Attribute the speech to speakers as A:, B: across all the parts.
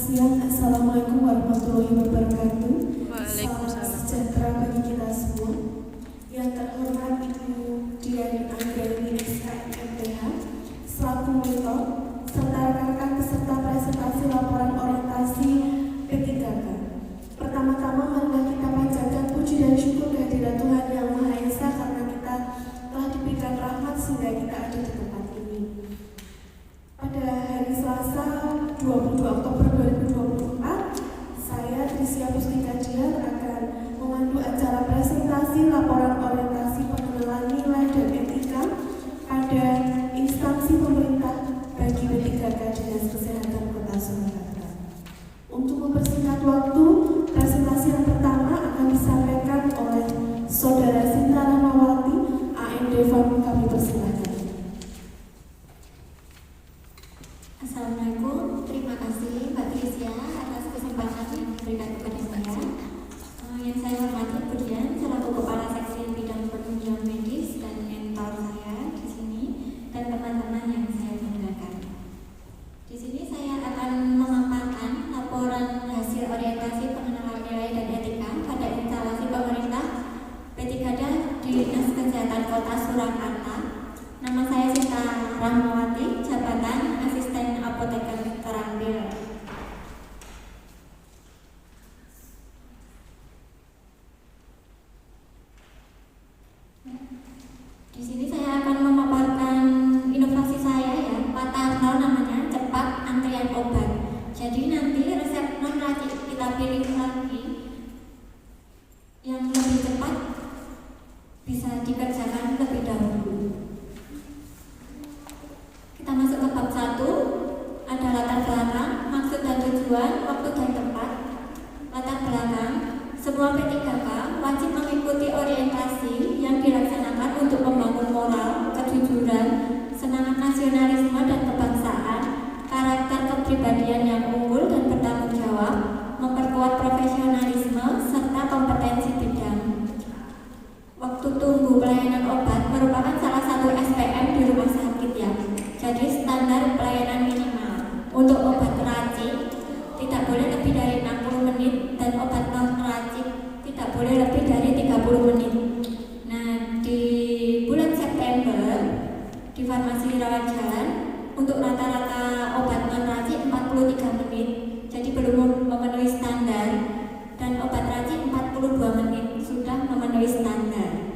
A: siang, Assalamualaikum warahmatullahi wabarakatuh.
B: Waalaikumsalam.
A: Salam sejahtera bagi kita semua. Yang terhormat Ibu Dian Anggraini SKMPH selaku Mentor serta rekan-rekan peserta presentasi laporan orientasi P3K. Pertama-tama marilah kita panjatkan puji dan syukur kehadirat Tuhan Yang Maha Esa karena kita telah diberikan rahmat sehingga kita ada di tempat ini. Pada hari Selasa 22 Oktober 2024, saya Trisya Pustika Dian akan memandu acara presentasi laporan orientasi pengenalan nilai dan etika pada instansi pemerintah bagi P3K Dinas Kesehatan Kota Surakarta. Untuk mempersingkat waktu, presentasi yang pertama akan disampaikan oleh Saudara Sinta Rahmawati, AMD Farm. Kami persilahkan.
C: Assalamualaikum, terima kasih Mbak Trisya atas kesempatan yang diberikan kepada saya. Yang saya hormati Bu Dian selaku Kepala Seksi Bidang Penunjang Medis dan mentor saya di sini dan teman-teman yang saya banggakan. Di sini saya akan memaparkan laporan hasil orientasi pengenalan nilai dan etika pada instalasi pemerintah P3K Dinas Kesehatan Kota Surakarta. Nama saya Sinta Rahmawati, jabatan Asisten Apoteker Terampil. Di sini saya akan memaparkan inovasi saya ya, Patah namanya, cepat antrian obat. Jadi nanti resep non racik kita pilih lagi yang lebih cepat bisa dikerjakan lebih dahulu. Kita masuk ke bab 1, ada latar belakang, maksud dan tujuan, waktu dan tempat. Latar belakang, semua P3K wajib mengikuti orientasi yang dilaksanakan untuk membangun moral, kejujuran, semangat nasionalisme dan kebangsaan, karakter kepribadian yang unggul dan bertanggung jawab, memperkuat profesionalisme serta kompetensi bidang. Waktu tunggu pelayanan obat merupakan salah satu SPM di rumah sakit ya. Jadi standar pelayanan minimal untuk obat racik tidak boleh lebih dari 60 menit dan obat non racik tidak boleh lebih dari 30 menit. Nah, di bulan September di farmasi rawat jalan untuk rata-rata obat non racik 43 menit. Jadi belum memenuhi standar, dan obat racik 42 menit sudah memenuhi standar.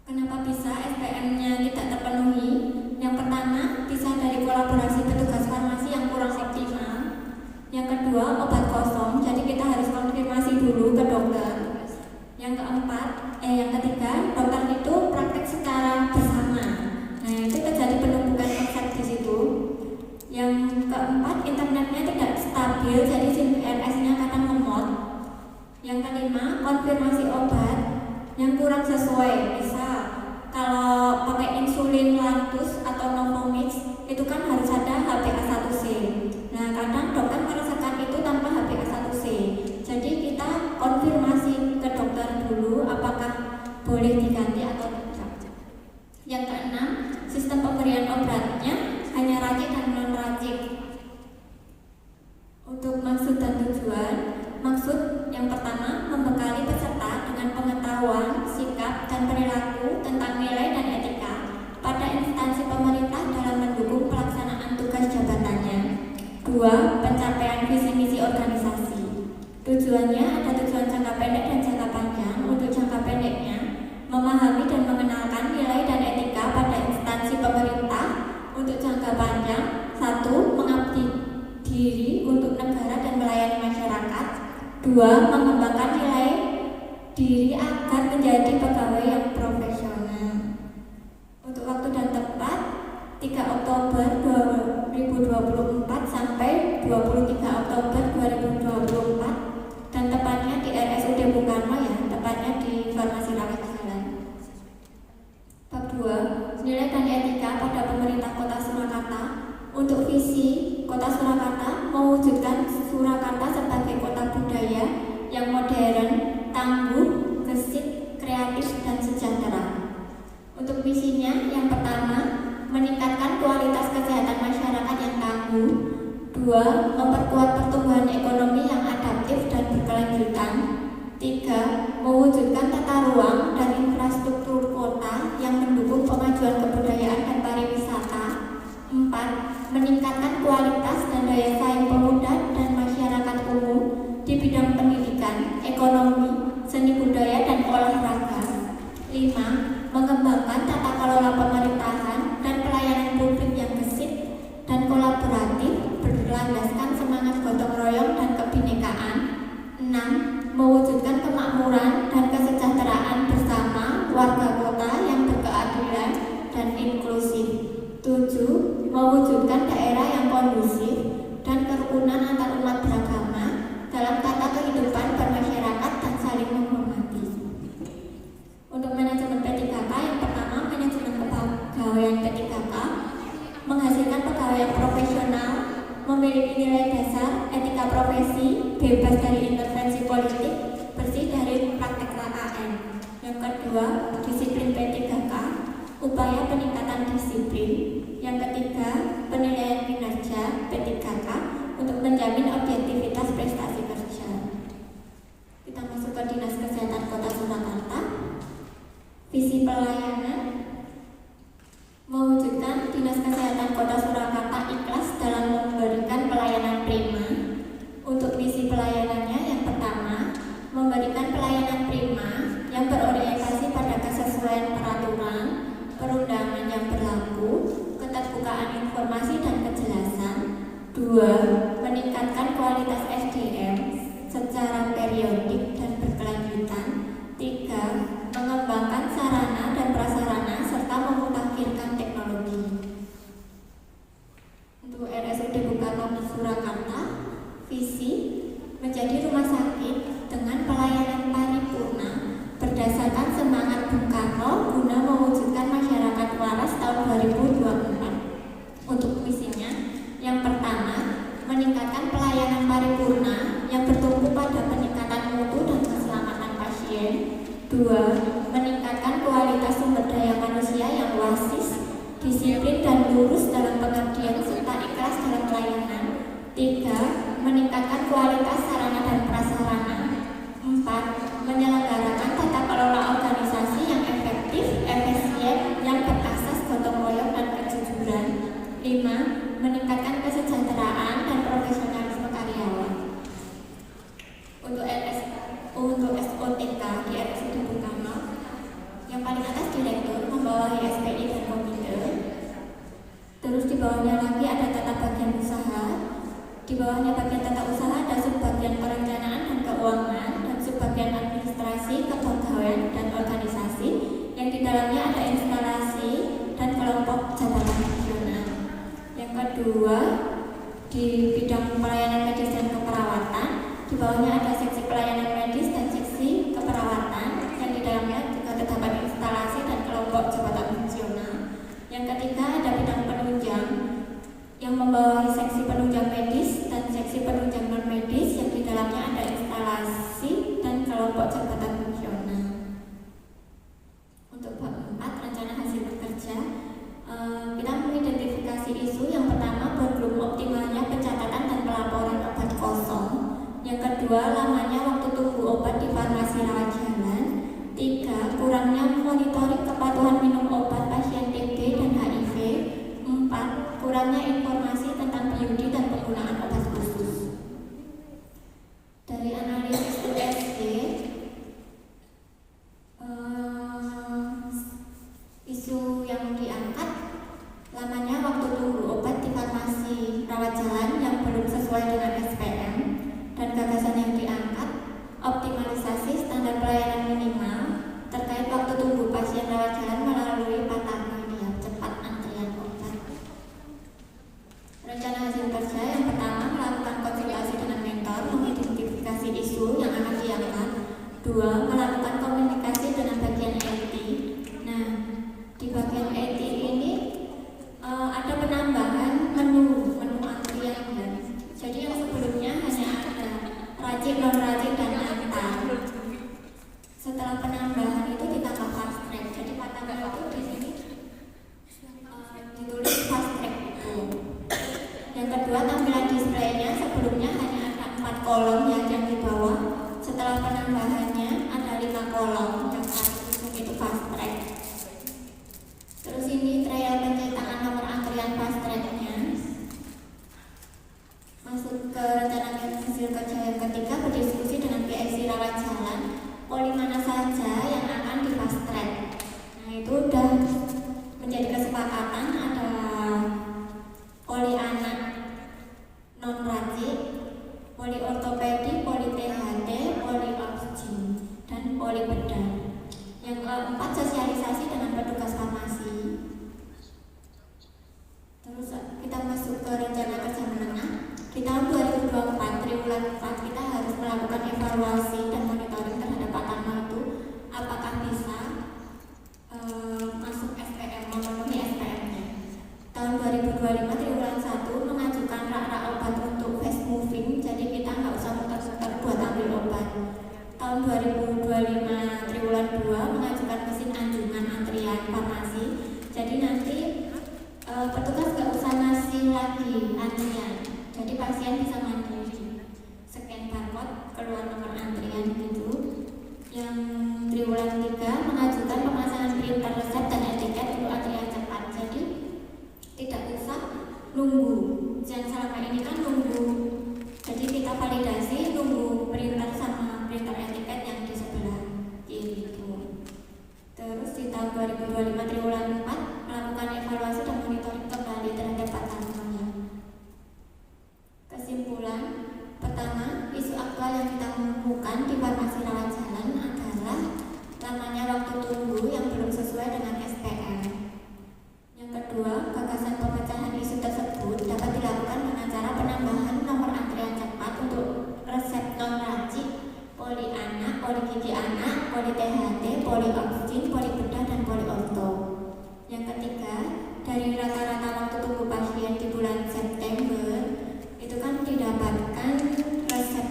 C: Kenapa bisa SPM-nya tidak terpenuhi? Yang pertama, bisa dari kolaborasi petugas farmasi yang kurang optimal. Yang kedua, obat kosong, jadi kita harus konfirmasi dulu ke dokter. Yang ketiga, dokter itu praktek secara bersama. Nah, itu terjadi penumpukan efek di situ. Yang keempat, internetnya tidak stabil, jadi RS-nya kadang lemot. Yang kelima, konfirmasi obat yang kurang sesuai. Misal kalau pakai insulin Lantus atau Novomix itu kan harus ada HbA1c. Nah, kadang dokter merasakan itu tanpa HbA1c. Jadi kita konfirmasi ke dokter dulu apakah boleh diganti atau tidak. Yang keenam, sistem pemberian obatnya hanya racik dan non racik. Untuk maksud dan tujuan, maksud yang pertama, membekali peserta dengan pengetahuan, sikap, dan perilaku tentang nilai dan etika pada instansi pemerintah dalam mendukung pelaksanaan tugas jabatannya. 2. Pencapaian visi misi organisasi. Tujuannya ada tujuan jangka pendek dan jangka panjang. Untuk jangka pendeknya, memahami dan mengenalkan nilai dan etika pada instansi pemerintah. Untuk jangka panjang, 1. Mengabdi diri untuk negara dan melayani masyarakat. 2. Mengembangkan nilai diri agar menjadi pegawai yang profesional. Untuk waktu dan tempat, 3 Oktober 2024 sampai 23 Oktober 2024, dan tepatnya di RSUD Bung Karno ya, tepatnya di farmasi rawat jalan. Bab 2, nilai dan etika pada pemerintah Kota Surakarta. Untuk visi Kota Surakarta mewujudkan Surakarta sebagai kota budaya yang modern, tangguh, gesit, kreatif, dan sejahtera. Untuk misinya, yang pertama, meningkatkan kualitas kesehatan masyarakat yang tangguh. 2. 2. Memperkuat pertumbuhan ekonomi yang adaptif dan berkelanjutan. 3. Mewujudkan tata ruang dan infrastruktur kota yang mendukung kemajuan kebudayaan dan pariwisata. 4. Meningkatkan kualitas dan daya saing pemuda dan masyarakat umum di bidang pendidikan, ekonomi, seni budaya, dan olahraga. 5. Mengembangkan tata kelola pemerintahan dan pelayanan publik yang gesit dan kolaboratif berlandaskan semangat gotong royong dan kebinekaan. 6. Mewujudkan kemakmuran dan kesejahteraan bersama warga kota yang berkeadilan dan inklusif. 7. Mewujudkan daerah yang kondusif dan kerukunan antar umat beragama dalam tata kehidupan bermasyarakat dan saling menghormati. Untuk manajemen P3K, yang pertama, manajemen kepegawaian P3K menghasilkan pegawai yang profesional, memiliki nilai dasar, etika profesi, bebas dari intervensi politik, bersih dari praktek KKN. Yang kedua, disiplin P3K, upaya peningkatan disiplin. Yang ketiga, penilaian kinerja P3K untuk menjamin objektivitas prestasi kerja. Kita masuk ke Dinas Kesehatan Kota Surakarta. Visi pelayanan: mewujudkan Dinas Kesehatan Kota Surakarta ikhlas dalam memberikan pelayanan prima. Untuk visi pelayanannya, yang pertama, memberikan pelayanan prima yang berorientasi pada kesesuaian peraturan perundangan yang berlaku, keterbukaan informasi dan kejelasan. 2. Meningkatkan kualitas SDM secara periodik dan berkelanjutan. 3. Mengembangkan sarana dan prasarana serta memutakhirkan teknologi. Untuk RSUD Bung Karno Surakarta, visi menjadi rumah sakit dengan pelayanan paripurna berdasarkan semangat Bung Karno guna mewujudkan masyarakat waras tahun 2024. Untuk misinya, yang pertama, meningkatkan pelayanan paripurna yang bertumpu pada peningkatan mutu dan keselamatan pasien. 2. Meningkatkan kualitas sumber daya manusia yang wasis, disiplin dan lurus dalam pengabdian serta ikhlas dalam pelayanan. 3. Meningkatkan kualitas sarana dan prasarana. 4. Menyelenggarakan tata kelola organisasi yang efektif, efisien, yang berasas gotong royong dan kejujuran. 5. Meningkatkan kesejahteraan dan profesionalisme karyawan. Untuk SOTK di RSUD Bung Karno, yang paling atas direktur membawahi SPI dan komite. Terus di bawahnya lagi ada tata bagian usaha. Di bawahnya bagian tata usaha ada subbagian perencanaan dan keuangan dan subbagian administrasi, kepegawaian dan organisasi, yang di dalamnya ada instalasi dan kelompok jabatan regional. Yang kedua, di bidang pelayanan medis dan keperawatan, di bawahnya ada seksi pelayanan medis dan seksi keperawatan, yang di dalamnya juga terdapat instalasi dan kelompok jabatan fungsional. Yang ketiga, ada bidang penunjang yang membawahi seksi penunjang medis dan seksi penunjang non medis, yang di dalamnya ada instalasi dan kelompok jabatan fungsional. Untuk bab 4, rencana hasil bekerja, kita mengidentifikasi isu. Yang pertama, belum optimalnya pencatatan dan pelaporan obat kosong. Yang kedua, lamanya waktu tunggu obat di farmasi rawat jalan. 3. Kurangnya monitoring kepatuhan minum obat pasien TB dan HIV. 4. Kurangnya informasi tentang biodi dan penggunaan obat khusus. Dari analisis USG, isu yang diangkat, lamanya waktu tunggu obat di farmasi rawat jalan yang belum sesuai dengan SPM, dan gagasan yang diangkat, optimalisasi standar pelayanan minimal terkait waktu tunggu pasien rawat jalan melalui patah media cepat antrian obat. Rencana hasil kerja, yang pertama, melakukan konsultasi dengan mentor, mengidentifikasi isu yang akan diangkat. 2. Melakukan komunikasi dengan bagian IT. Nah, di bagian IT ini ada penambahan menu antrian ya. Jadi yang sebelumnya hanya ada rajin, non rajin dan antar. Setelah penambahan itu ditambah fast track. Jadi patah itu di sini ditulis fast track itu. Yang kedua, tampilan display subrainya sebelumnya hanya ada 4 kolom ya yang di bawah. Setelah penambahannya ada 5 kolom yang itu fast track. Terus ini trial pencetakan nomor antrian fast tracknya. Masuk ke rencana hasil kerja yang ketiga, berdiskusi dengan PIC rawat jalan poli mana saja yang akan di fast track. Nah itu udah menjadi kesepakatan, ada poli anak non racik, poli ortopedi, poli THD, poli obstin, dan poli bedah. Yang keempat, sosialisasi dengan petugas farmasi. Terus kita masuk ke rencana kerja menengah. Di tahun 2024 triwulan 4 kita harus melakukan evaluasi dan monitoring terhadap Pak Tarno itu apakah bisa masuk SPM, memenuhi SPM-nya. Tahun 2025 triwulan 1 mengajukan rak-rak obat untuk fast moving, jadi kita nggak usah muter-muter buat ambil obat. Tahun 2025 triwulan 2 mengajukan mesin anjungan antrian farmasi, jadi nanti petugas nggak usah ngasih lagi antrian, jadi pasien bisa mandiri scan barcode keluar nomor antrian gitu. Yang triwulan 3 mengajukan pemasangan printer resep dan etiket untuk antrian cepat, jadi tidak usah nunggu. Yang selama ini kan nunggu, jadi kita validasi nunggu printer sama printer etiket yang di sebelah kiri itu. Terus di tahun 2025 triwulan 4 melakukan evaluasi dan monitoring kembali terhadap Pak Tarno. Kesimpulan pertama, isu aktual yang kita temukan di farmasi rawat jalan adalah lamanya waktu tunggu yang belum sesuai dengan SPM. Yang kedua, gagasan pemecahan isu tersebut dapat dilakukan dengan cara penambahan nomor antrian cepat untuk resep non racik, poli anak, poli gigi anak, poli THD, poli obstin, poli bedah, dan poli orto. Yang ketiga, dari rata-rata waktu tunggu pasien di bulan September itu kan didapatkan resep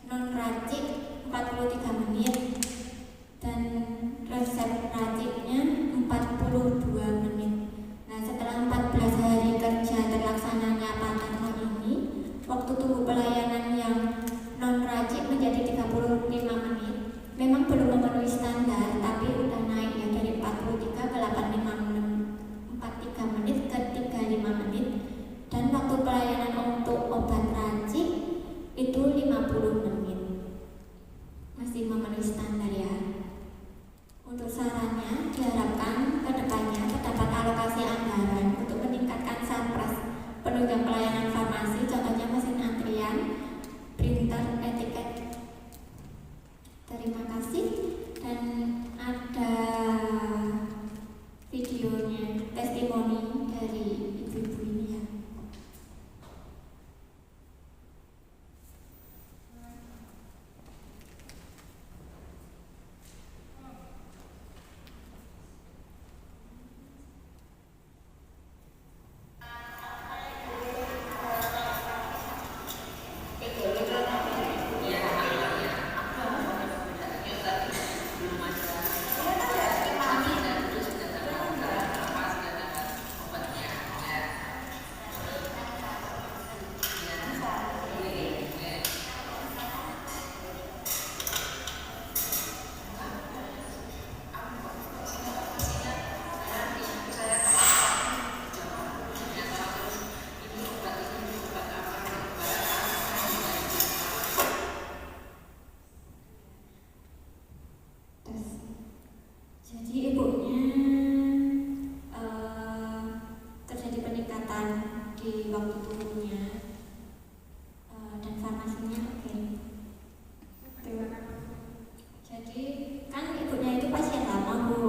C: non racik 43 menit dan resep raciknya 42 menit. Nah, setelah 14 hari kerja terlaksananya Pak Tarno ini, waktu tunggu pelayanan yang non racik menjadi 35 menit. Memang belum memenuhi standar, tapi udah naik ya dari 43 ke 43 menit ke 35 menit. Dan waktu pelayanan untuk obat racik itu 50 menit. Masih memenuhi standar ya. Untuk sarannya diharapkan kedepannya terdapat alokasi anggaran untuk meningkatkan SAPRAS penunjang pelayanan farmasi, contohnya mesin antrian, printer, etiket. Terima kasih, dan ada videonya, testimoni dari ibu-ibu ini ya. Jadi ibunya terjadi peningkatan di waktu tunggunya dan farmasinya oke. Jadi kan ibunya itu pasien lama Bu.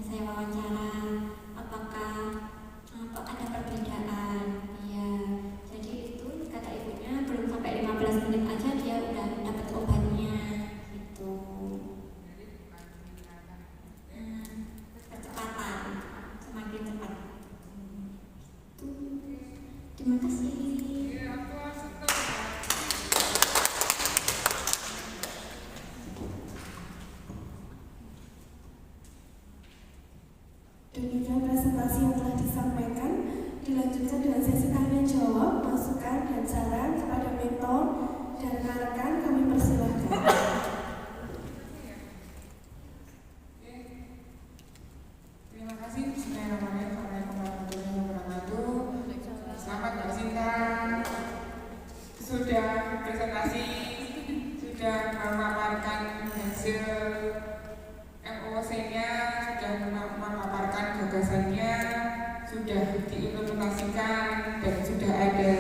C: Saya wawancara apakah ada perbedaan. Iya. Jadi itu kata ibunya belum sampai 15 menit aja dia udah dapat obatnya gitu. Kecepatan semakin cepat. Terima kasih.
B: hasil MOC-nya, sudah memaparkan gagasannya, sudah diimplementasikan dan sudah ada